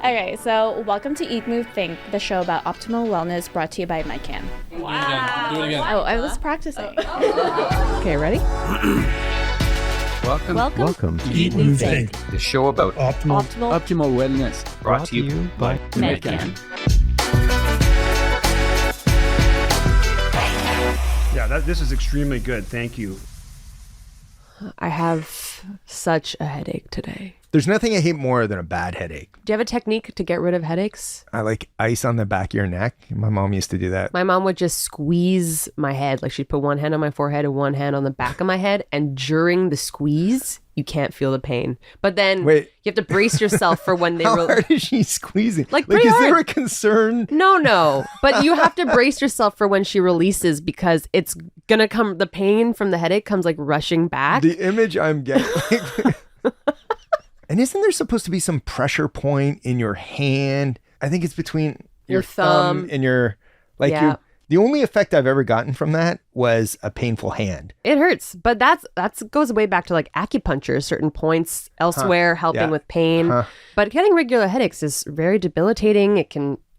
Okay, so welcome to Eat, Move, Think, the show about optimal wellness brought to you by Medcan. Wow. Do it again. Oh, I was practicing. Okay, ready? Welcome to Eat, Move, Think, the show about optimal wellness brought to you by Medcan. Yeah, this is extremely good. Thank you. I have such a headache today. There's nothing I hate more than a bad headache. Do you have a technique to get rid of headaches? I like ice on the back of your neck. My mom used to do that. My mom would just squeeze my head. Like she'd put one hand on my forehead and one hand on the back of my head. And during the squeeze, you can't feel the pain. But then you have to brace yourself for when they... How hard is she squeezing? Like is hard. There a concern? No. But you have to brace yourself for when she releases because it's going to come... The pain from the headache comes like rushing back. The image I'm getting... And isn't there supposed to be some pressure point in your hand? I think it's between your thumb and your... The only effect I've ever gotten from that was a painful hand. It hurts, but that goes way back to like acupuncture, certain points elsewhere helping with pain. But getting regular headaches is very debilitating.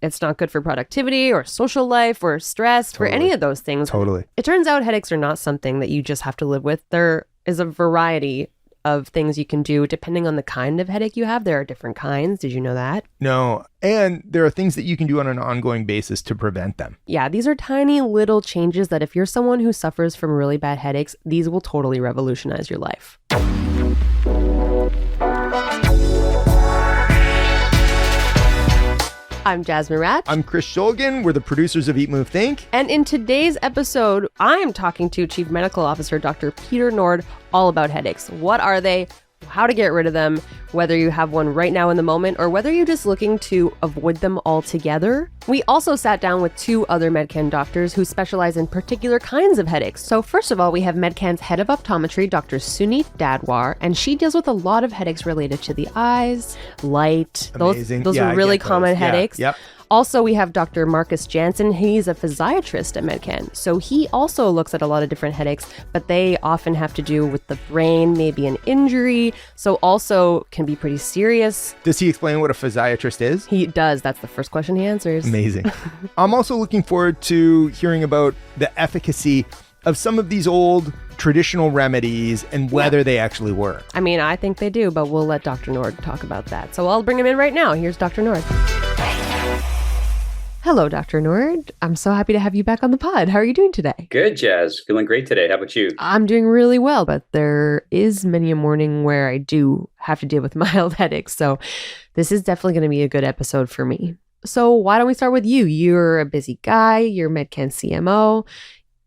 It's not good for productivity or social life or stress, for any of those things. Totally. It turns out headaches are not something that you just have to live with. There is a variety of things you can do depending on the kind of headache you have. There are different kinds. Did you know that? No. And there are things that you can do on an ongoing basis to prevent them. Yeah, these are tiny little changes that if you're someone who suffers from really bad headaches, these will totally revolutionize your life. I'm Jasmine Ratch. I'm Chris Shulgin. We're the producers of Eat, Move, Think. And in today's episode, I'm talking to Chief Medical Officer Dr. Peter Nord all about headaches. What are they? How to get rid of them, whether you have one right now in the moment or whether you're just looking to avoid them altogether. We also sat down with two other Medcan doctors who specialize in particular kinds of headaches. So first of all, we have Medcan's head of optometry, Dr. Suneet Dhadwar, and she deals with a lot of headaches related to the eyes, light. Amazing. Those are really common headaches. Yep. Also, we have Dr. Marcus Jansen. He's a physiatrist at Medcan. So he also looks at a lot of different headaches, but they often have to do with the brain, maybe an injury. So also can be pretty serious. Does he explain what a physiatrist is? He does. That's the first question he answers. Amazing. I'm also looking forward to hearing about the efficacy of some of these old traditional remedies and whether they actually work. I mean, I think they do, but we'll let Dr. Nord talk about that. So I'll bring him in right now. Here's Dr. Nord. Hello, Dr. Nord. I'm so happy to have you back on the pod. How are you doing today? Good, Jazz. Feeling great today. How about you? I'm doing really well, but there is many a morning where I do have to deal with mild headaches. So this is definitely going to be a good episode for me. So why don't we start with you? You're a busy guy. You're Medcan CMO.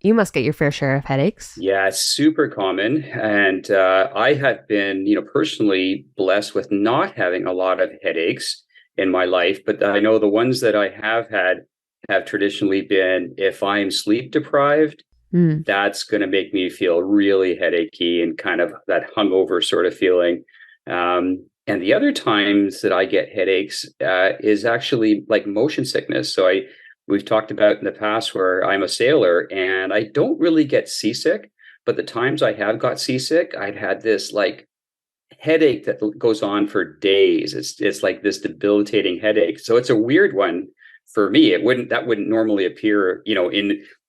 You must get your fair share of headaches. Yeah, it's super common. And I have been, personally blessed with not having a lot of headaches in my life, but I know the ones that I have had have traditionally been if I'm sleep deprived, that's going to make me feel really headachy and kind of that hungover sort of feeling. And the other times that I get headaches is actually like motion sickness. So we've talked about in the past where I'm a sailor and I don't really get seasick, but the times I have got seasick, I've had this like headache that goes on for days. It's like this debilitating headache. So it's a weird one for me. That wouldn't normally appear,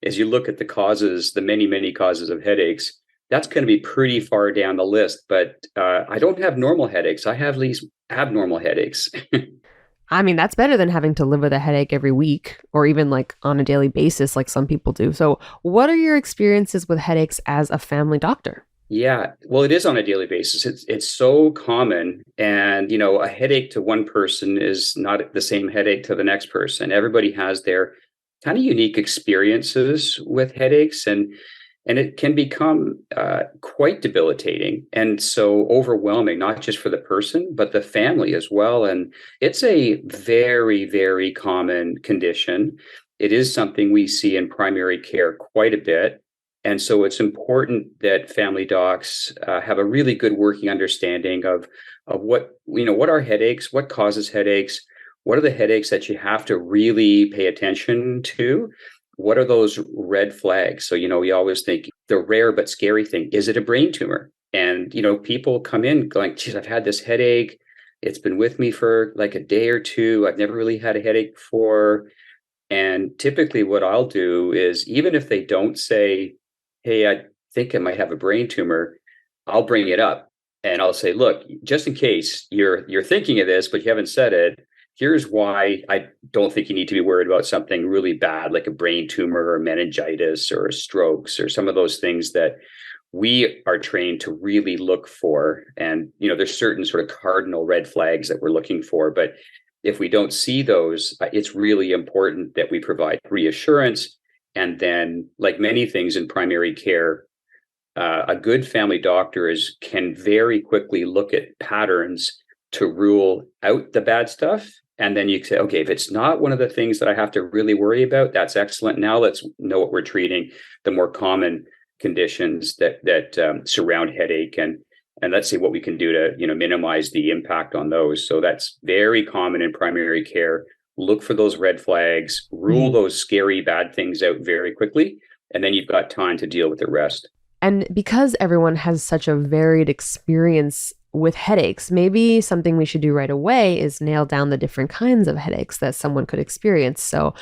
as you look at the causes, the many causes of headaches, that's going to be pretty far down the list. But I don't have normal headaches. I have these abnormal headaches. I mean, that's better than having to live with a headache every week or even like on a daily basis like some people do. So what are your experiences with headaches as a family doctor? Yeah, well, it is on a daily basis. It's so common. And, a headache to one person is not the same headache to the next person. Everybody has their kind of unique experiences with headaches, and it can become quite debilitating and so overwhelming, not just for the person, but the family as well. And it's a very, very common condition. It is something we see in primary care quite a bit. And so it's important that family docs have a really good working understanding of what are headaches, what causes headaches, what are the headaches that you have to really pay attention to, what are those red flags? So, we always think the rare but scary thing, is it a brain tumor? And, people come in going, geez, I've had this headache. It's been with me for like a day or two. I've never really had a headache before. And typically what I'll do is, even if they don't say, hey, I think I might have a brain tumor, I'll bring it up and I'll say, look, just in case you're thinking of this, but you haven't said it, here's why I don't think you need to be worried about something really bad, like a brain tumor or meningitis or strokes or some of those things that we are trained to really look for. And, there's certain sort of cardinal red flags that we're looking for. But if we don't see those, it's really important that we provide reassurance. And then, like many things in primary care, a good family doctor can very quickly look at patterns to rule out the bad stuff. And then you say, okay, if it's not one of the things that I have to really worry about, that's excellent. Now let's know what we're treating, the more common conditions that surround headache, and let's see what we can do to minimize the impact on those. So that's very common in primary care. Look for those red flags, rule those scary bad things out very quickly, and then you've got time to deal with the rest. And because everyone has such a varied experience with headaches, maybe something we should do right away is nail down the different kinds of headaches that someone could experience. So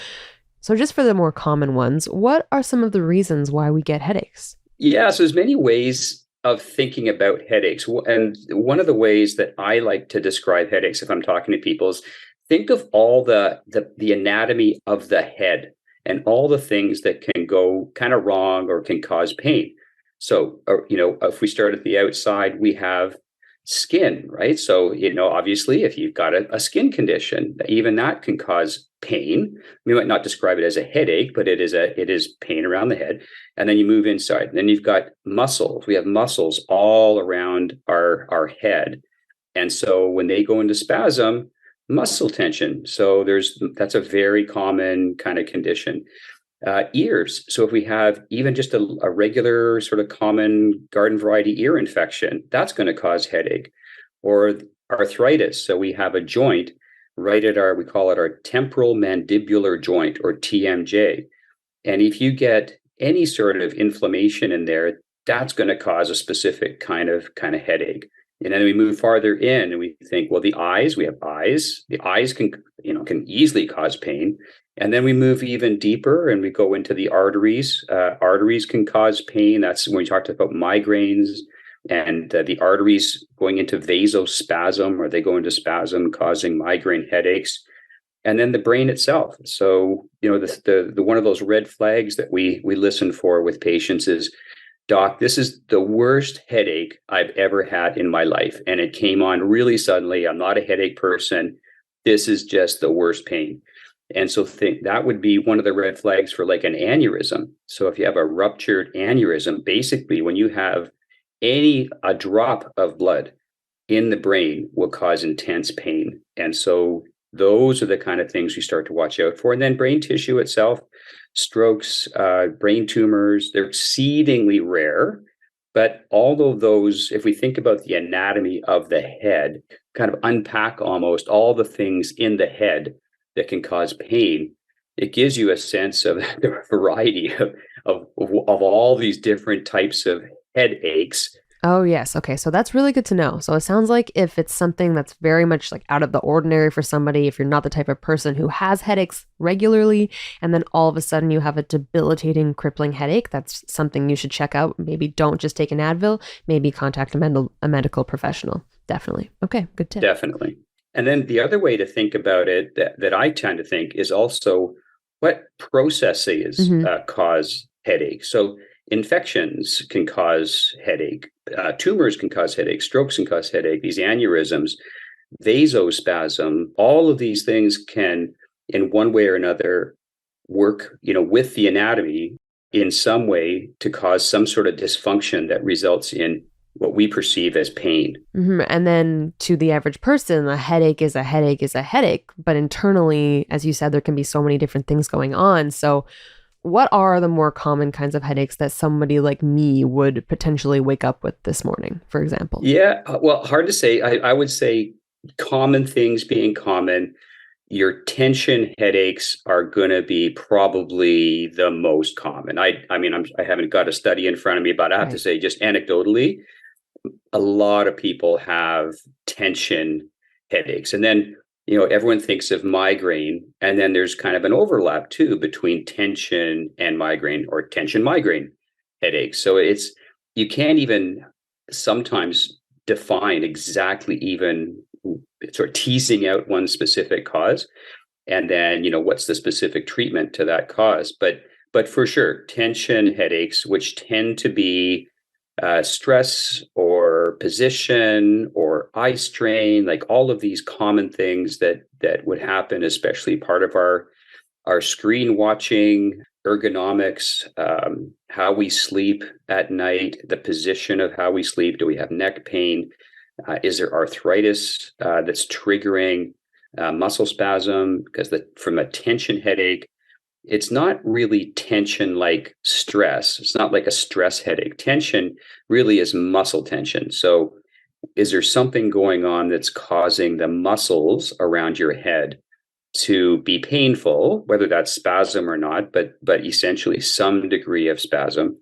just for the more common ones, what are some of the reasons why we get headaches? Yeah, so there's many ways of thinking about headaches. And one of the ways that I like to describe headaches, if I'm talking to people, is think of all the anatomy of the head and all the things that can go kind of wrong or can cause pain. So, if we start at the outside, we have skin, right? So, obviously, if you've got a skin condition, even that can cause pain. We might not describe it as a headache, but it is pain around the head. And then you move inside. And then you've got muscles. We have muscles all around our head. And so when they go into spasm, muscle tension. So that's a very common kind of condition. Ears. So if we have even just a regular sort of common garden variety ear infection, that's going to cause headache. Or arthritis. So we have a joint right at we call it our temporal mandibular joint, or TMJ. And if you get any sort of inflammation in there, that's going to cause a specific kind of headache. And then we move farther in and we think, well, we have eyes. The eyes can easily cause pain. And then we move even deeper and we go into the arteries. Arteries can cause pain. That's when we talked about migraines, and the arteries going into vasospasm, or they go into spasm, causing migraine headaches. And then the brain itself. So, the one of those red flags that we listen for with patients is, Doc, this is the worst headache I've ever had in my life. And it came on really suddenly. I'm not a headache person. This is just the worst pain. And so that would be one of the red flags for like an aneurysm. So if you have a ruptured aneurysm, basically when you have a drop of blood in the brain will cause intense pain. And so those are the kind of things you start to watch out for. And then brain tissue itself, strokes, brain tumors, they're exceedingly rare. But all of those, if we think about the anatomy of the head, kind of unpack almost all the things in the head that can cause pain, it gives you a sense of the variety of all these different types of headaches. Oh, yes. Okay. So that's really good to know. So it sounds like if it's something that's very much like out of the ordinary for somebody, if you're not the type of person who has headaches regularly, and then all of a sudden you have a debilitating, crippling headache, that's something you should check out. Maybe don't just take an Advil, maybe contact a medical professional. Definitely. Okay. Good tip. Definitely. And then the other way to think about it that I tend to think is also what processes cause headache. So infections can cause headache, tumors can cause headache, strokes can cause headache, these aneurysms, vasospasm, all of these things can, in one way or another, work, with the anatomy in some way to cause some sort of dysfunction that results in what we perceive as pain. Mm-hmm. And then to the average person, a headache is a headache is a headache. But internally, as you said, there can be so many different things going on. So what are the more common kinds of headaches that somebody like me would potentially wake up with this morning, for example? Yeah, well, hard to say. I would say common things being common, your tension headaches are going to be probably the most common. I haven't got a study in front of me, but I have to say, just anecdotally, a lot of people have tension headaches. And then, everyone thinks of migraine, and then there's kind of an overlap too between tension and migraine, or tension migraine headaches. So you can't even sometimes define exactly, even sort of teasing out one specific cause, and then, what's the specific treatment to that cause. But for sure, tension headaches, which tend to be stress or position or eye strain, like all of these common things that would happen, especially part of our screen watching, ergonomics, how we sleep at night, the position of how we sleep. Do we have neck pain? Is there arthritis that's triggering muscle spasm? Because from a tension headache, it's not really tension like stress. It's not like a stress headache. Tension really is muscle tension. So is there something going on that's causing the muscles around your head to be painful, whether that's spasm or not, but essentially some degree of spasm?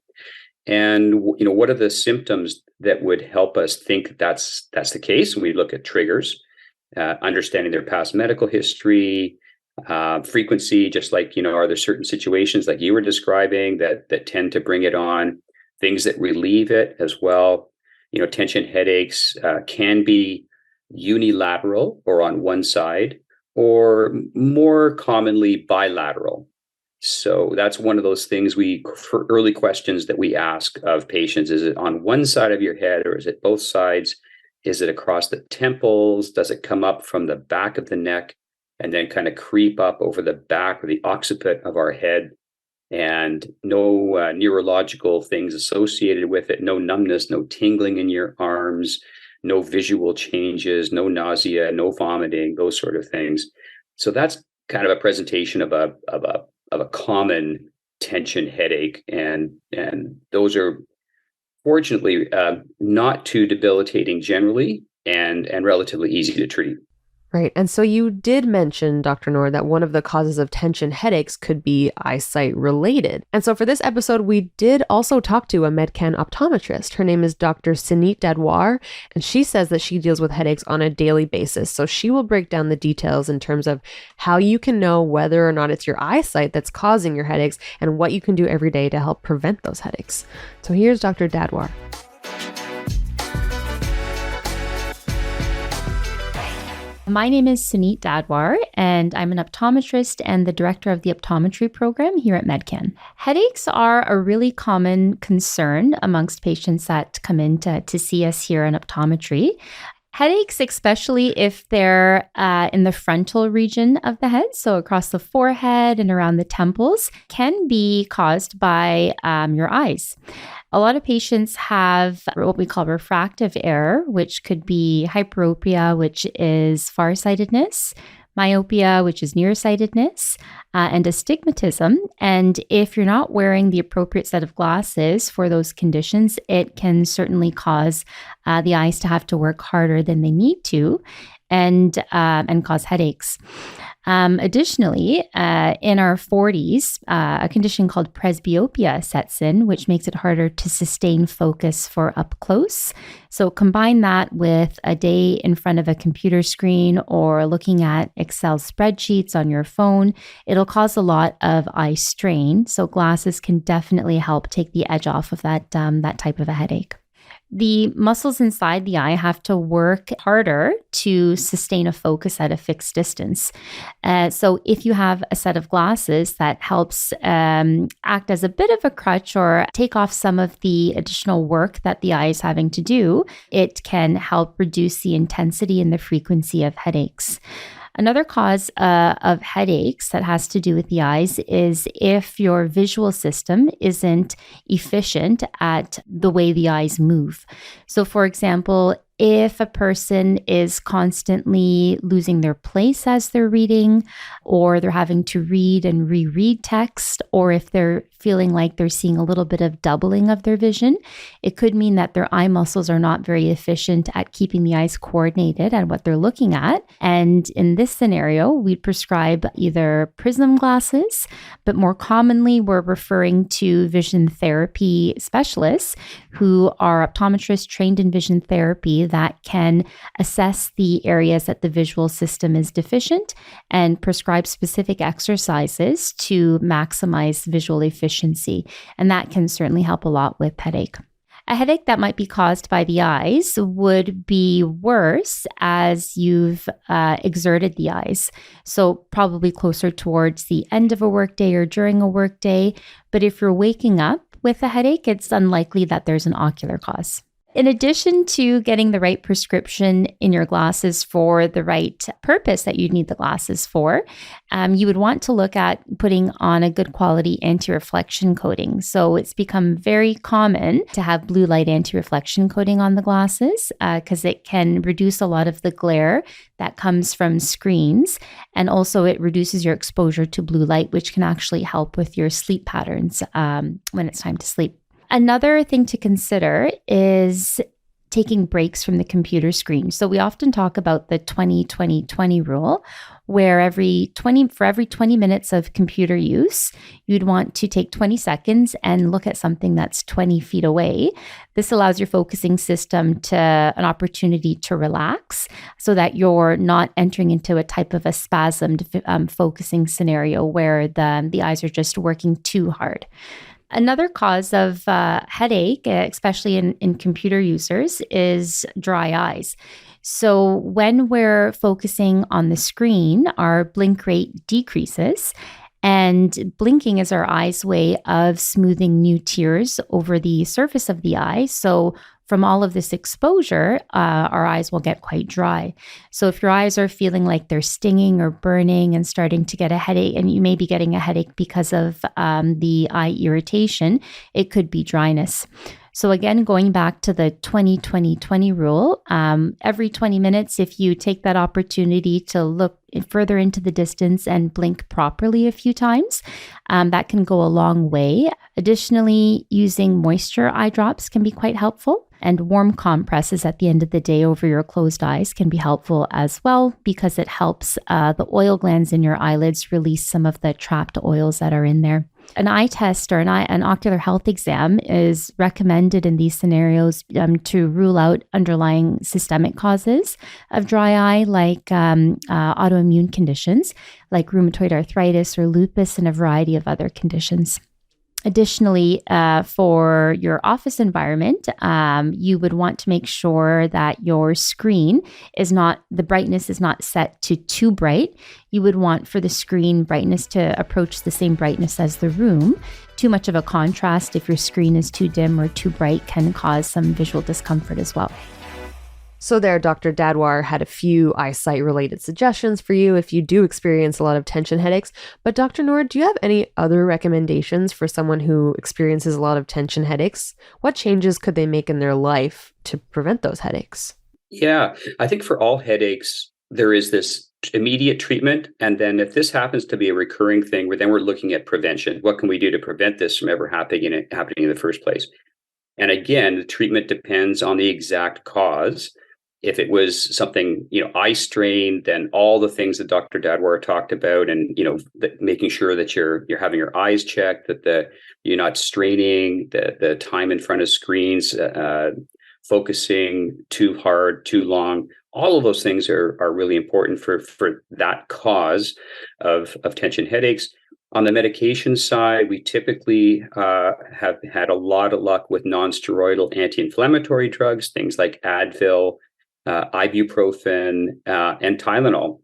And what are the symptoms that would help us think that's the case? When we look at triggers, understanding their past medical history, frequency, just like, are there certain situations like you were describing that tend to bring it on, things that relieve it as well. Tension headaches can be unilateral or on one side, or more commonly bilateral. So that's one of those things for early questions that we ask of patients. Is it on one side of your head, or is it both sides? Is it across the temples? Does it come up from the back of the neck and then kind of creep up over the back or the occiput of our head? And no neurological things associated with it, no numbness, no tingling in your arms, no visual changes, no nausea, no vomiting, those sort of things. So that's kind of a presentation of a common tension headache, and those are fortunately not too debilitating generally, and relatively easy to treat. Right. And so you did mention, Dr. Nord, that one of the causes of tension headaches could be eyesight related. And so for this episode, we did also talk to a Medcan optometrist. Her name is Dr. Suneet Dhadwar, and she says that she deals with headaches on a daily basis. So she will break down the details in terms of how you can know whether or not it's your eyesight that's causing your headaches and what you can do every day to help prevent those headaches. So here's Dr. Dhadwar. My name is Suneet Dhadwar, and I'm an optometrist and the director of the optometry program here at Medcan. Headaches are a really common concern amongst patients that come in to see us here in optometry. Headaches, especially if they're in the frontal region of the head, so across the forehead and around the temples, can be caused by your eyes. A lot of patients have what we call refractive error, which could be hyperopia, which is farsightedness, myopia, which is nearsightedness, and astigmatism. And if you're not wearing the appropriate set of glasses for those conditions, it can certainly cause the eyes to have to work harder than they need to, and cause headaches. Additionally, in our 40s, a condition called presbyopia sets in, which makes it harder to sustain focus for up close. So combine that with a day in front of a computer screen or looking at Excel spreadsheets on your phone, it'll cause a lot of eye strain. So glasses can definitely help take the edge off of that type of a headache. The muscles inside the eye have to work harder to sustain a focus at a fixed distance. So if you have a set of glasses that helps act as a bit of a crutch or take off some of the additional work that the eye is having to do, it can help reduce the intensity and the frequency of headaches. Another cause of headaches that has to do with the eyes is if your visual system isn't efficient at the way the eyes move. So, for example, if a person is constantly losing their place as they're reading, or they're having to read and reread text, or if they're feeling like they're seeing a little bit of doubling of their vision, it could mean that their eye muscles are not very efficient at keeping the eyes coordinated at what they're looking at. And in this scenario, we'd prescribe either prism glasses, but more commonly, we're referring to vision therapy specialists who are optometrists trained in vision therapy frequency that can assess the areas that the visual system is deficient and prescribe specific exercises to maximize visual efficiency. And that can certainly help a lot with headache. A headache that might be caused by the eyes would be worse as you've exerted the eyes. So probably closer towards the end of a workday or during a workday. But if you're waking up with a headache, it's unlikely that there's an ocular cause. In addition to getting the right prescription in your glasses for the right purpose that you need the glasses for, you would want to look at putting on a good quality anti-reflection coating. So it's become very common to have blue light anti-reflection coating on the glasses because it can reduce a lot of the glare that comes from screens. And also it reduces your exposure to blue light, which can actually help with your sleep patterns when it's time to sleep. Another thing to consider is taking breaks from the computer screen. So we often talk about the 20-20-20 rule, where for every 20 minutes of computer use, you'd want to take 20 seconds and look at something that's 20 feet away. This allows your focusing system to an opportunity to relax so that you're not entering into a type of a spasmed focusing scenario where the eyes are just working too hard. Another cause of headache, especially in computer users, is dry eyes. So when we're focusing on the screen, our blink rate decreases. And blinking is our eye's way of smoothing new tears over the surface of the eye. So from all of this exposure, our eyes will get quite dry. So if your eyes are feeling like they're stinging or burning and starting to get a headache, and you may be getting a headache because of the eye irritation, it could be dryness. So again, going back to the 20-20-20 rule, every 20 minutes, if you take that opportunity to look further into the distance and blink properly a few times, that can go a long way. Additionally, using moisture eye drops can be quite helpful. And warm compresses at the end of the day over your closed eyes can be helpful as well because it helps the oil glands in your eyelids release some of the trapped oils that are in there. An eye test or an ocular health exam is recommended in these scenarios to rule out underlying systemic causes of dry eye, like autoimmune conditions like rheumatoid arthritis or lupus and a variety of other conditions. Additionally, for your office environment, you would want to make sure that your screen the brightness is not set to too bright. You would want for the screen brightness to approach the same brightness as the room. Too much of a contrast, if your screen is too dim or too bright, can cause some visual discomfort as well. So there, Dr. Dhadwar had a few eyesight-related suggestions for you if you do experience a lot of tension headaches. But Dr. Nord, do you have any other recommendations for someone who experiences a lot of tension headaches? What changes could they make in their life to prevent those headaches? Yeah, I think for all headaches, there is this immediate treatment. And then if this happens to be a recurring thing, then we're looking at prevention. What can we do to prevent this from ever happening in the first place? And again, the treatment depends on the exact cause. If it was something, eye strain, then all the things that Dr. Dhadwar talked about, and making sure that you're having your eyes checked, that you're not straining, the time in front of screens, focusing too hard, too long. All of those things are really important for that cause of tension headaches. On the medication side, we typically have had a lot of luck with non-steroidal anti-inflammatory drugs, things like Advil, ibuprofen, and Tylenol.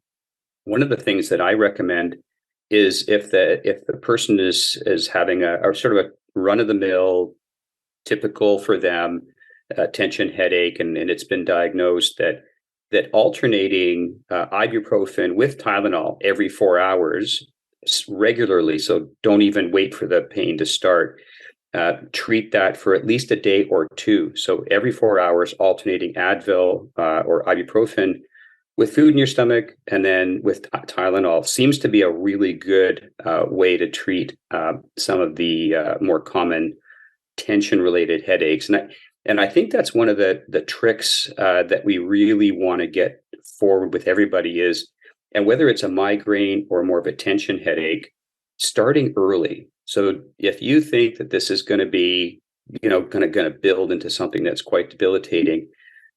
One of the things that I recommend is if the person is having a sort of a run-of-the-mill, typical for them tension headache, and it's been diagnosed that alternating ibuprofen with Tylenol every 4 hours regularly, so don't even wait for the pain to start. Treat that for at least a day or two. So every 4 hours, alternating Advil or ibuprofen with food in your stomach, and then with Tylenol seems to be a really good way to treat some of the more common tension-related headaches. And I think that's one of the tricks that we really want to get forward with everybody is, and whether it's a migraine or more of a tension headache, starting early. So if you think that this is going to be, going to build into something that's quite debilitating,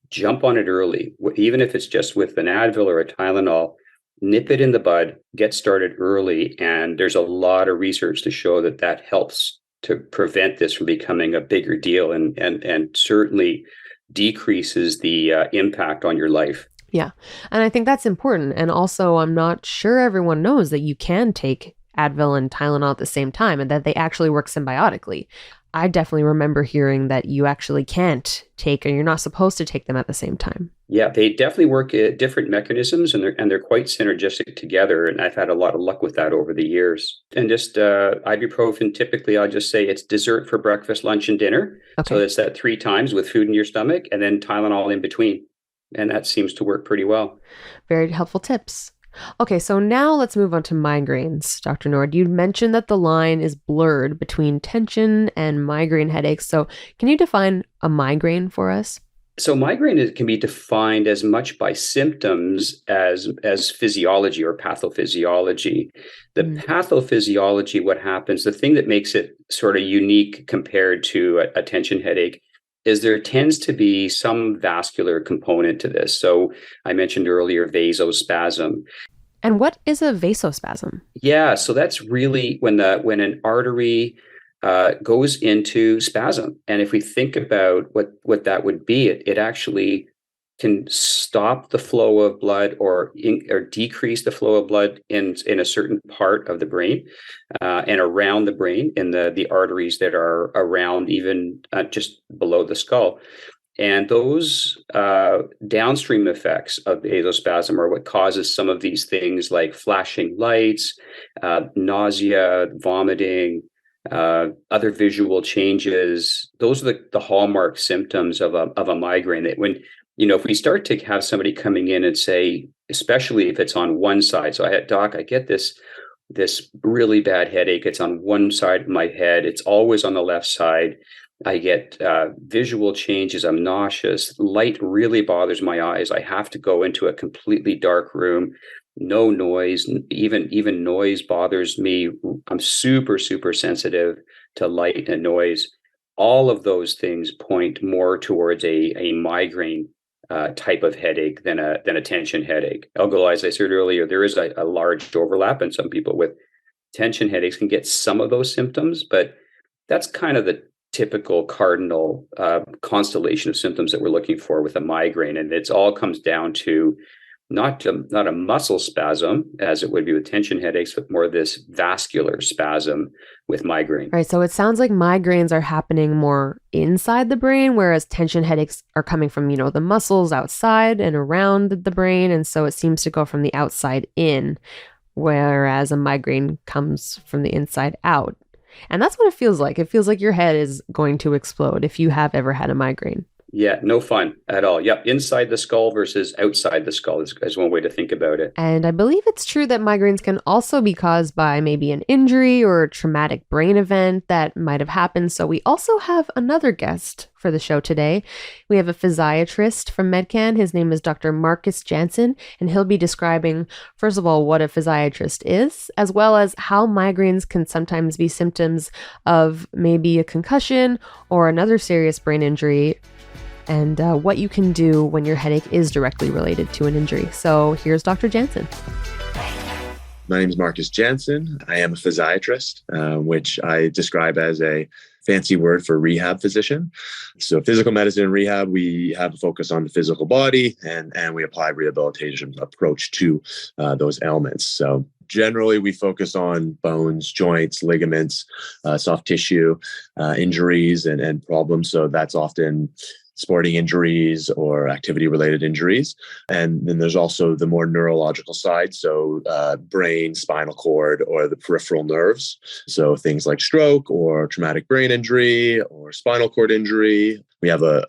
jump on it early, even if it's just with an Advil or a Tylenol. Nip it in the bud, get started early, and there's a lot of research to show that that helps to prevent this from becoming a bigger deal, and certainly decreases the impact on your life. Yeah. And I think that's important. And also, I'm not sure everyone knows that you can take Advil and Tylenol at the same time and that they actually work symbiotically. I definitely remember hearing that you actually can't take, or you're not supposed to take them at the same time. Yeah, they definitely work at different mechanisms, and they're quite synergistic together. And I've had a lot of luck with that over the years. And just ibuprofen, typically, I'll just say it's dessert for breakfast, lunch, and dinner. Okay. So it's that 3 times with food in your stomach, and then Tylenol in between. And that seems to work pretty well. Very helpful tips. Okay, so now let's move on to migraines. Dr. Nord, you mentioned that the line is blurred between tension and migraine headaches. So can you define a migraine for us? So migraine can be defined as much by symptoms as physiology or pathophysiology. The pathophysiology, what happens, the thing that makes it sort of unique compared to a tension headache is there tends to be some vascular component to this. So I mentioned earlier vasospasm. And what is a vasospasm? Yeah, so that's really when an artery goes into spasm. And if we think about what that would be, it actually can stop the flow of blood or decrease the flow of blood in a certain part of the brain and around the brain in the arteries that are around even just below the skull. And those downstream effects of vasospasm are what causes some of these things like flashing lights, nausea, vomiting, other visual changes. Those are the hallmark symptoms of a migraine. That when if we start to have somebody coming in and say, especially if it's on one side, so I get this really bad headache. It's on one side of my head. It's always on the left side. I get visual changes. I'm nauseous. Light really bothers my eyes. I have to go into a completely dark room. No noise. Even noise bothers me. I'm super, super sensitive to light and noise. All of those things point more towards a migraine type of headache than a tension headache. Although, as I said earlier, there is a large overlap, and some people with tension headaches can get some of those symptoms, but that's kind of the typical cardinal constellation of symptoms that we're looking for with a migraine. And it all comes down to not a muscle spasm, as it would be with tension headaches, but more this vascular spasm with migraine. Right. So it sounds like migraines are happening more inside the brain, whereas tension headaches are coming from, the muscles outside and around the brain. And so it seems to go from the outside in, whereas a migraine comes from the inside out. And that's what it feels like. It feels like your head is going to explode if you have ever had a migraine. Yeah, no fun at all. Yep, inside the skull versus outside the skull is one way to think about it. And I believe it's true that migraines can also be caused by maybe an injury or a traumatic brain event that might have happened. So we also have another guest for the show today. We have a physiatrist from Medcan. His name is Dr. Marcus Jansen, and he'll be describing, first of all, what a physiatrist is, as well as how migraines can sometimes be symptoms of maybe a concussion or another serious brain injury, and what you can do when your headache is directly related to an injury. So here's Dr. Jansen. My name is Marcus Jansen. I am a physiatrist, which I describe as a fancy word for rehab physician. So physical medicine and rehab, we have a focus on the physical body and we apply rehabilitation approach to those ailments. So generally, we focus on bones, joints, ligaments, soft tissue, injuries and problems. So that's often sporting injuries or activity-related injuries. And then there's also the more neurological side, so brain, spinal cord, or the peripheral nerves. So things like stroke or traumatic brain injury or spinal cord injury. We have a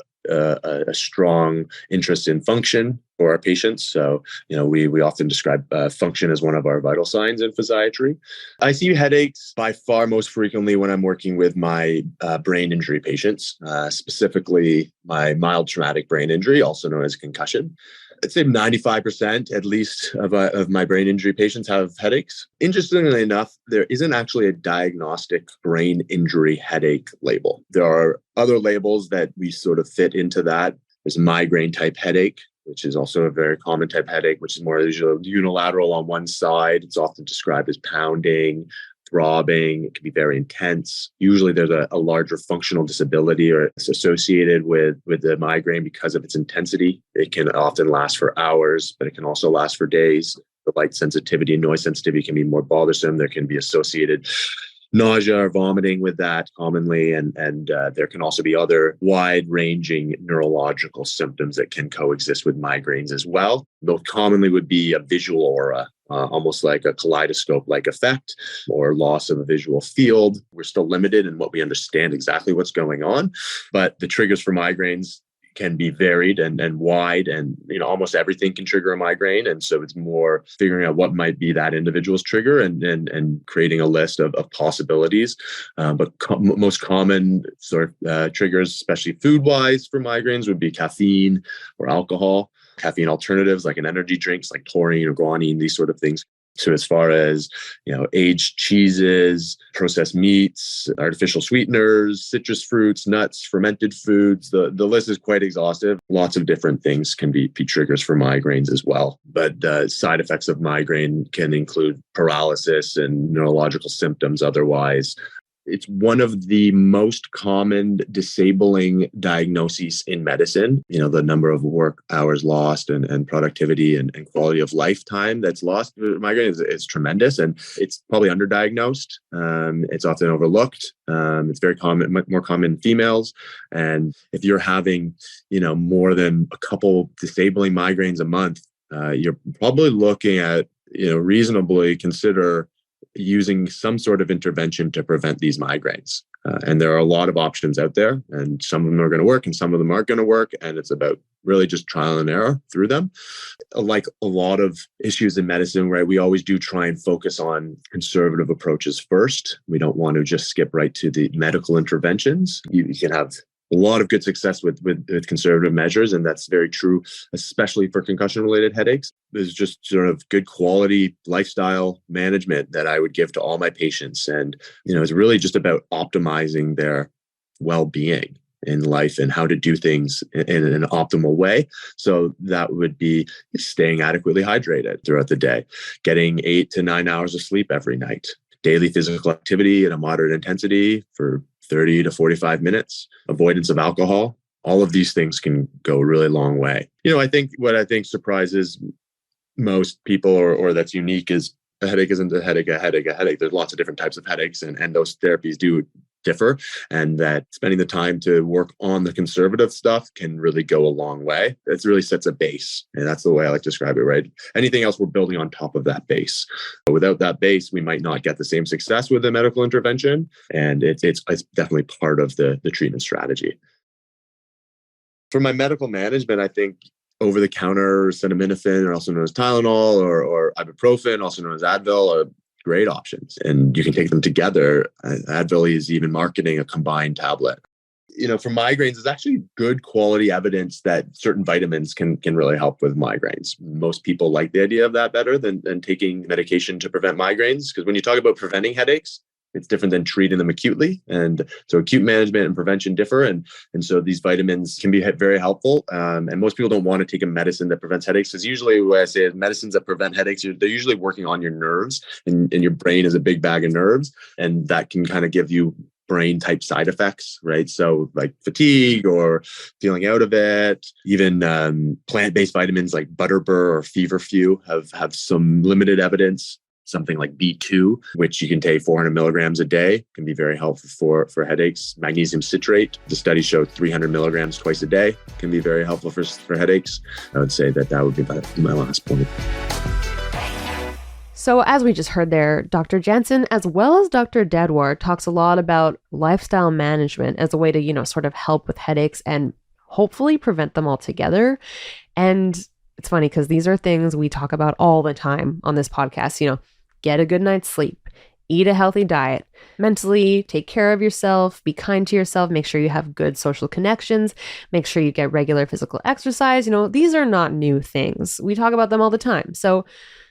strong interest in function for our patients. So, we often describe function as one of our vital signs in physiatry. I see headaches by far most frequently when I'm working with my brain injury patients, specifically my mild traumatic brain injury, also known as concussion. I'd say 95% at least of my brain injury patients have headaches. Interestingly enough, there isn't actually a diagnostic brain injury headache label. There are other labels that we sort of fit into that. There's migraine type headache, which is also a very common type headache, which is more usually unilateral on one side. It's often described as pounding, throbbing. It can be very intense. Usually there's a larger functional disability or it's associated with the migraine because of its intensity. It can often last for hours, but it can also last for days. The light sensitivity and noise sensitivity can be more bothersome. There can be associated nausea or vomiting with that commonly. And there can also be other wide-ranging neurological symptoms that can coexist with migraines as well. Most commonly would be a visual aura, almost like a kaleidoscope-like effect or loss of a visual field. We're still limited in what we understand exactly what's going on, but the triggers for migraines can be varied and wide, and almost everything can trigger a migraine. And so it's more figuring out what might be that individual's trigger and creating a list of possibilities. But most common sort of triggers, especially food-wise for migraines, would be caffeine or alcohol. Caffeine alternatives like an energy drinks like taurine or guanine, these sort of things. So as far as, aged cheeses, processed meats, artificial sweeteners, citrus fruits, nuts, fermented foods, the list is quite exhaustive. Lots of different things can be triggers for migraines as well. But side effects of migraine can include paralysis and neurological symptoms otherwise. It's one of the most common disabling diagnoses in medicine. The number of work hours lost and productivity and quality of lifetime that's lost with migraine is tremendous. And it's probably underdiagnosed. It's often overlooked. It's very common, more common in females. And if you're having, more than a couple disabling migraines a month, you're probably looking at, reasonably consider using some sort of intervention to prevent these migraines. And there are a lot of options out there, and some of them are going to work and some of them aren't going to work. And it's about really just trial and error through them. Like a lot of issues in medicine, right, we always do try and focus on conservative approaches first. We don't want to just skip right to the medical interventions. You can have a lot of good success with conservative measures, and that's very true, especially for concussion-related headaches. There's just sort of good quality lifestyle management that I would give to all my patients, and it's really just about optimizing their well-being in life and how to do things in an optimal way. So that would be staying adequately hydrated throughout the day, getting 8 to 9 hours of sleep every night, daily physical activity at a moderate intensity for 30 to 45 minutes, avoidance of alcohol. All of these things can go a really long way. I think what surprises most people or that's unique is a headache isn't a headache. There's lots of different types of headaches and those therapies do differ, and that spending the time to work on the conservative stuff can really go a long way. It really sets a base, and that's the way I like to describe it, right? Anything else, we're building on top of that base. But without that base, we might not get the same success with a medical intervention, and it's definitely part of the treatment strategy. For my medical management, I think over-the-counter acetaminophen, or also known as Tylenol, or ibuprofen, also known as Advil, are great options, and you can take them together. Advil is even marketing a combined tablet. For migraines, there's actually good quality evidence that certain vitamins can really help with migraines. Most people like the idea of that better than taking medication to prevent migraines, because when you talk about preventing headaches, it's different than treating them acutely. And so acute management and prevention differ. And so these vitamins can be very helpful. And most people don't want to take a medicine that prevents headaches, because usually what I say is medicines that prevent headaches, they're usually working on your nerves, and your brain is a big bag of nerves. And that can kind of give you brain type side effects, right? So like fatigue or feeling out of it. Even plant-based vitamins like butterbur or feverfew have some limited evidence. Something like B2, which you can take 400 milligrams a day, can be very helpful for headaches. Magnesium citrate, the study showed 300 milligrams twice a day can be very helpful for headaches. I would say that would be my last point. So as we just heard there, Dr. Jansen, as well as Dr. Dhadwar, talks a lot about lifestyle management as a way to, sort of help with headaches and hopefully prevent them altogether. And it's funny because these are things we talk about all the time on this podcast. Get a good night's sleep, eat a healthy diet, mentally take care of yourself, be kind to yourself, make sure you have good social connections, make sure you get regular physical exercise. These are not new things. We talk about them all the time. So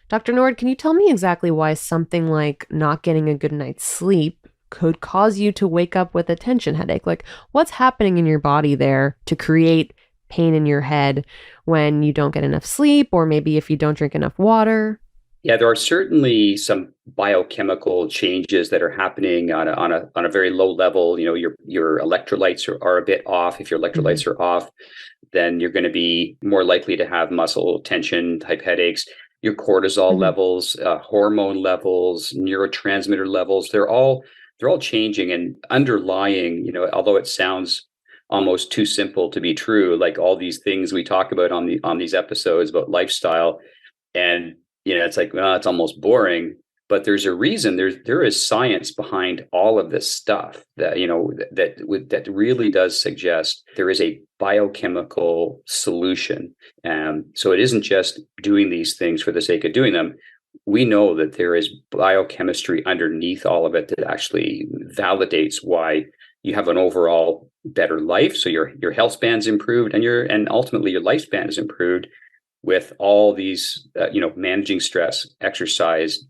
Dr. Nord, can you tell me exactly why something like not getting a good night's sleep could cause you to wake up with a tension headache? Like, what's happening in your body there to create pain in your head when you don't get enough sleep, or maybe if you don't drink enough water? Yeah, there are certainly some biochemical changes that are happening on a very low level. You know, your electrolytes are a bit off. If your electrolytes are off, then you're going to be more likely to have muscle tension type headaches. Your cortisol levels, hormone levels, neurotransmitter levels, they're all changing and underlying, you know, although it sounds almost too simple to be true, like all these things we talk about on these episodes about lifestyle, and you know, it's like, well, it's almost boring, but there's a reason. There is science behind all of this stuff that, you know, that really does suggest there is a biochemical solution. So it isn't just doing these things for the sake of doing them. We know that there is biochemistry underneath all of it that actually validates why you have an overall better life. So your health span's improved, and ultimately your lifespan is improved with all these, you know, managing stress, exercise,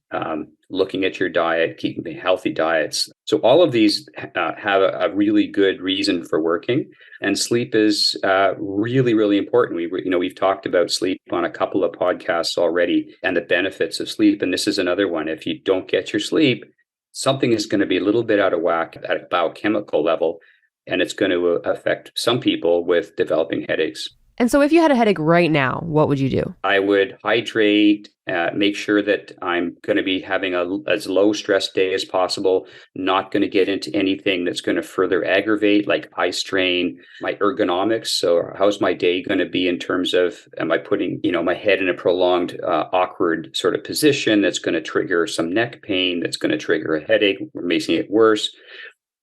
looking at your diet, keeping healthy diets. So all of these have a really good reason for working, and sleep is really, really important. We've talked about sleep on a couple of podcasts already, and the benefits of sleep. And this is another one. If you don't get your sleep, something is going to be a little bit out of whack at a biochemical level, and it's going to affect some people with developing headaches. And so if you had a headache right now, what would you do? I would hydrate, make sure that I'm going to be having as low stress day as possible, not going to get into anything that's going to further aggravate, like eye strain, my ergonomics. So how's my day going to be in terms of, am I putting, you know, my head in a prolonged, awkward sort of position that's going to trigger some neck pain, that's going to trigger a headache, or making it worse?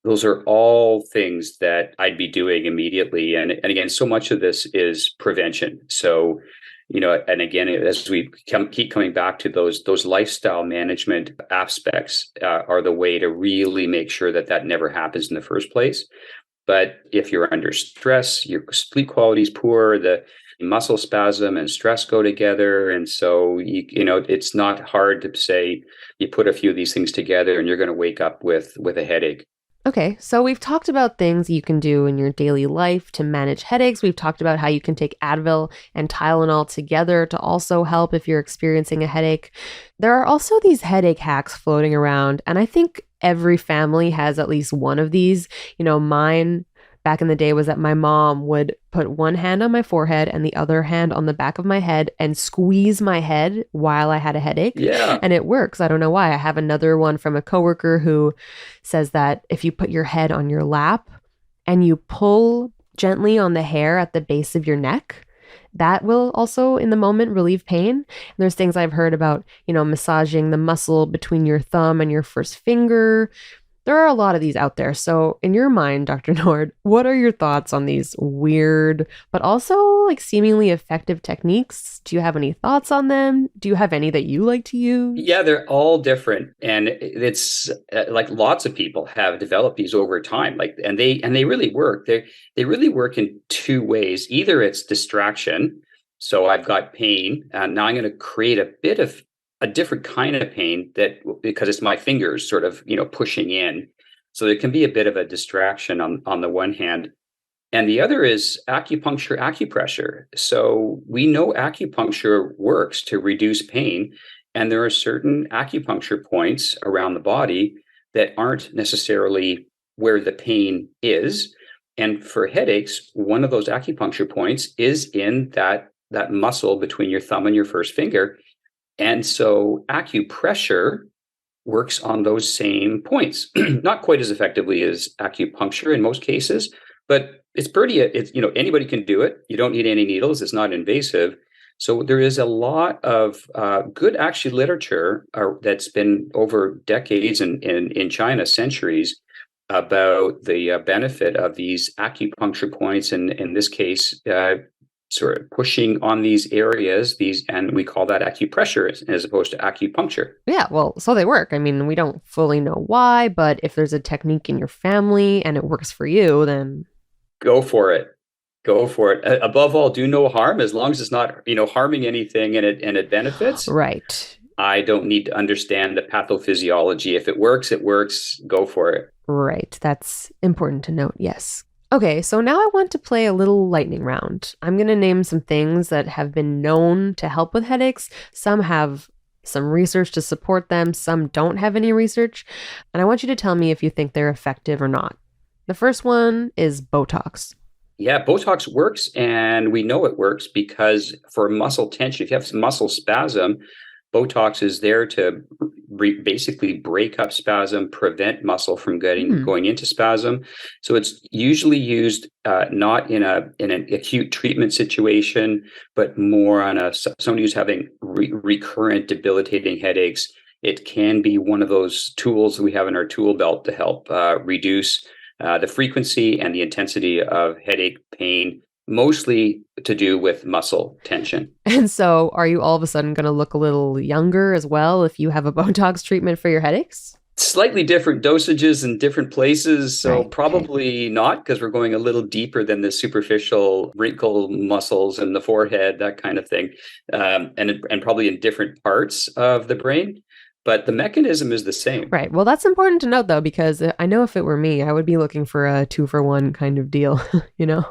Those are all things that I'd be doing immediately. And again, so much of this is prevention. So, you know, and again, as we keep coming back to those lifestyle management aspects are the way to really make sure that never happens in the first place. But if you're under stress, your sleep quality is poor, the muscle spasm and stress go together. And so, you know, it's not hard to say you put a few of these things together and you're going to wake up with a headache. Okay, so we've talked about things you can do in your daily life to manage headaches. We've talked about how you can take Advil and Tylenol together to also help if you're experiencing a headache. There are also these headache hacks floating around, and I think every family has at least one of these. You know, mine back in the day was that my mom would put one hand on my forehead and the other hand on the back of my head and squeeze my head while I had a headache. Yeah. And it works. I don't know why. I have another one from a coworker who says that if you put your head on your lap and you pull gently on the hair at the base of your neck, that will also in the moment relieve pain. And there's things I've heard about, you know, massaging the muscle between your thumb and your first finger. There are a lot of these out there. So in your mind, Dr. Nord, what are your thoughts on these weird, but also like seemingly effective techniques? Do you have any thoughts on them? Do you have any that you like to use? Yeah, they're all different. And it's like lots of people have developed these over time, like, and they really work. They really work in two ways. Either it's distraction. So I've got pain and now I'm going to create a bit of a different kind of pain because it's my fingers sort of, you know, pushing in. So there can be a bit of a distraction on the one hand. And the other is acupressure. So we know acupuncture works to reduce pain. And there are certain acupuncture points around the body that aren't necessarily where the pain is. And for headaches, one of those acupuncture points is in that muscle between your thumb and your first finger. And so acupressure works on those same points, not quite as effectively as acupuncture in most cases, but it's, you know, anybody can do it. You don't need any needles. It's not invasive. So there is a lot of good actually literature that's been over decades and in China, centuries, about the benefit of these acupuncture points. And in this case, sort of pushing on these areas, and we call that acupressure as opposed to acupuncture. Yeah, well, so they work. I mean, we don't fully know why, but if there's a technique in your family and it works for you, then go for it. Go for it. Above all, do no harm, as long as it's not, you know, harming anything and it benefits. Right. I don't need to understand the pathophysiology. If it works, it works. Go for it. Right. That's important to note. Yes. Okay, so now I want to play a little lightning round. I'm going to name some things that have been known to help with headaches. Some have some research to support them, some don't have any research. And I want you to tell me if you think they're effective or not. The first one is Botox. Yeah, Botox works, and we know it works because for muscle tension, if you have muscle spasm, Botox is there to basically break up spasm, prevent muscle from going into spasm. So it's usually used not in an acute treatment situation, but more on somebody who's having recurrent debilitating headaches. It can be one of those tools we have in our tool belt to help reduce the frequency and the intensity of headache pain, mostly to do with muscle tension. And so are you all of a sudden going to look a little younger as well if you have a Botox treatment for your headaches? Slightly different dosages in different places. So probably not, because we're going a little deeper than the superficial wrinkle muscles in the forehead, that kind of thing. And probably in different parts of the brain. But the mechanism is the same. Right. Well, that's important to note, though, because I know if it were me, I would be looking for a 2-for-1 kind of deal, you know?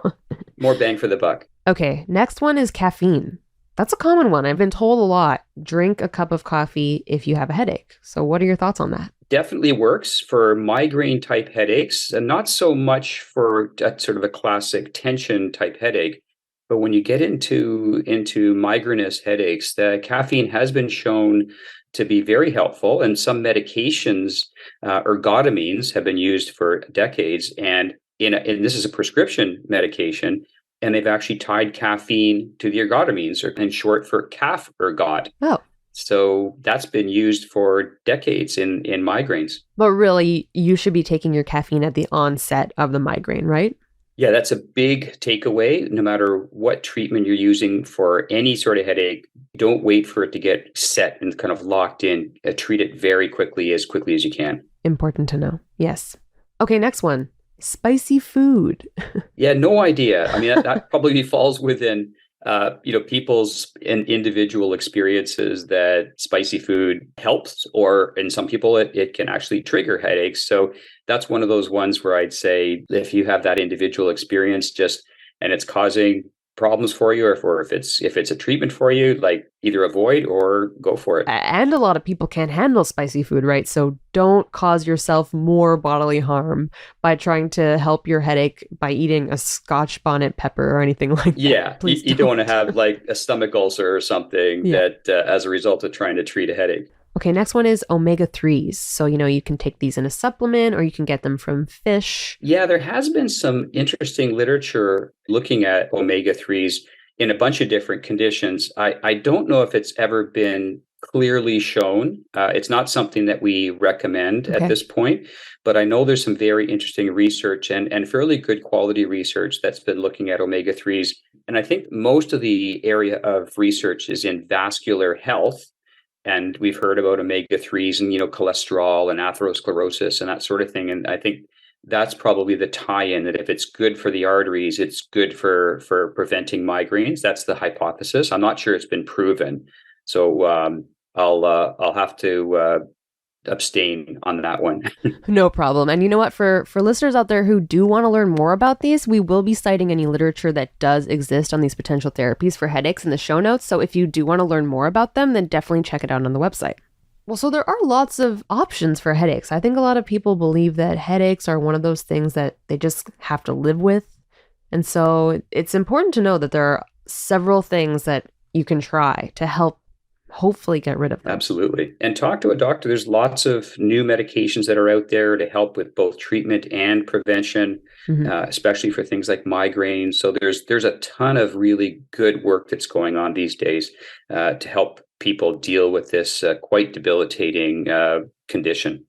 More bang for the buck. Okay. Next one is caffeine. That's a common one. I've been told a lot. Drink a cup of coffee if you have a headache. So what are your thoughts on that? Definitely works for migraine type headaches, and not so much for sort of a classic tension type headache. But when you get into migrainous headaches, the caffeine has been shown to be very helpful, and some medications, ergotamines, have been used for decades. And this is a prescription medication, and they've actually tied caffeine to the ergotamines, or in short for calf ergot. Oh. So that's been used for decades in migraines. But really, you should be taking your caffeine at the onset of the migraine, right? Yeah, that's a big takeaway. No matter what treatment you're using for any sort of headache, don't wait for it to get set and kind of locked in. Treat it very quickly as you can. Important to know. Yes. Okay, next one. Spicy food. Yeah, no idea. I mean, that probably falls within people's individual experiences that spicy food helps, or in some people it can actually trigger headaches. So that's one of those ones where I'd say if you have that individual experience and it's causing problems for you, or if it's a treatment for you, like either avoid or go for it. And a lot of people can't handle spicy food, right? So don't cause yourself more bodily harm by trying to help your headache by eating a Scotch bonnet pepper or anything like that. Yeah, you don't want to have like a stomach ulcer or something that as a result of trying to treat a headache. Okay, next one is omega-3s. So, you can take these in a supplement, or you can get them from fish. Yeah, there has been some interesting literature looking at omega-3s in a bunch of different conditions. I don't know if it's ever been clearly shown. It's not something that we recommend at this point, but I know there's some very interesting research and fairly good quality research that's been looking at omega-3s. And I think most of the area of research is in vascular health. And we've heard about omega-3s and, cholesterol and atherosclerosis and that sort of thing. And I think that's probably the tie-in, that if it's good for the arteries, it's good for preventing migraines. That's the hypothesis. I'm not sure it's been proven. So I'll have to abstain on that one. No problem. And you know what? For listeners out there who do want to learn more about these, we will be citing any literature that does exist on these potential therapies for headaches in the show notes. So if you do want to learn more about them, then definitely check it out on the website. Well, so there are lots of options for headaches. I think a lot of people believe that headaches are one of those things that they just have to live with. And so it's important to know that there are several things that you can try to help hopefully get rid of them. Absolutely. And talk to a doctor. There's lots of new medications that are out there to help with both treatment and prevention, especially for things like migraines. So there's a ton of really good work that's going on these days to help people deal with this quite debilitating condition.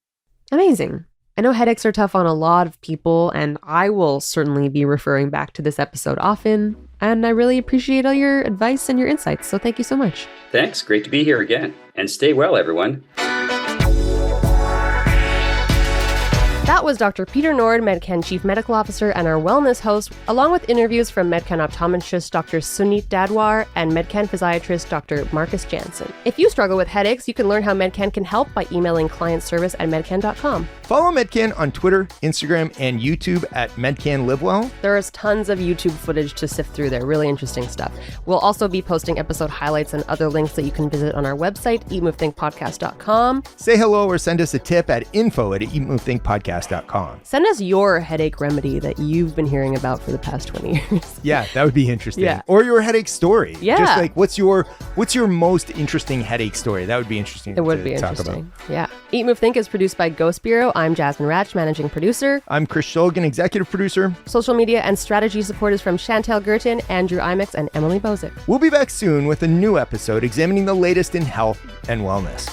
Amazing. I know headaches are tough on a lot of people, and I will certainly be referring back to this episode often. And I really appreciate all your advice and your insights. So thank you so much. Thanks. Great to be here again. And stay well, everyone. That was Dr. Peter Nord, Medcan Chief Medical Officer and our wellness host, along with interviews from Medcan optometrist Dr. Suneet Dhadwar and Medcan physiatrist Dr. Marcus Jansen. If you struggle with headaches, you can learn how Medcan can help by emailing clientservice@medcan.com. Follow Medcan on Twitter, Instagram, and YouTube at Medcan Livewell. There is tons of YouTube footage to sift through there. Really interesting stuff. We'll also be posting episode highlights and other links that you can visit on our website, eatmovethinkpodcast.com. Say hello or send us a tip at info@eatmovethinkpodcast.com. Send us your headache remedy that you've been hearing about for the past 20 years. Yeah, that would be interesting. Yeah. Or your headache story. Yeah. Just like, what's your most interesting headache story? That would be interesting It would be talk interesting. about. Yeah. Eat, Move, Think is produced by Ghost Bureau. I'm Jasmine Ratch, managing producer. I'm Chris Shulgin, executive producer. Social media and strategy support is from Chantel Gertin, Andrew Imex, and Emily Bozick. We'll be back soon with a new episode examining the latest in health and wellness.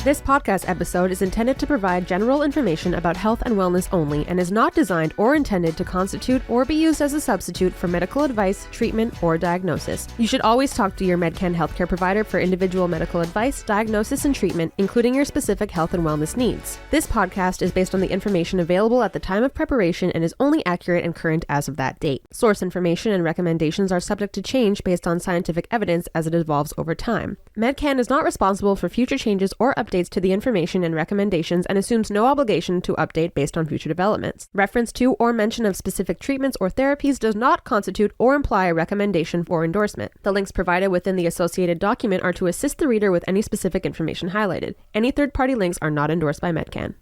This podcast episode is intended to provide general information about health and wellness only and is not designed or intended to constitute or be used as a substitute for medical advice, treatment, or diagnosis. You should always talk to your Medcan healthcare provider for individual medical advice, diagnosis, and treatment, including your specific health and wellness needs. This podcast is based on the information available at the time of preparation and is only accurate and current as of that date. Source information and recommendations are subject to change based on scientific evidence as it evolves over time. Medcan is not responsible for future changes or updates to the information and recommendations and assumes no obligation to update based on future developments. Reference to or mention of specific treatments or therapies does not constitute or imply a recommendation or endorsement. The links provided within the associated document are to assist the reader with any specific information highlighted. Any third-party links are not endorsed by Medcan.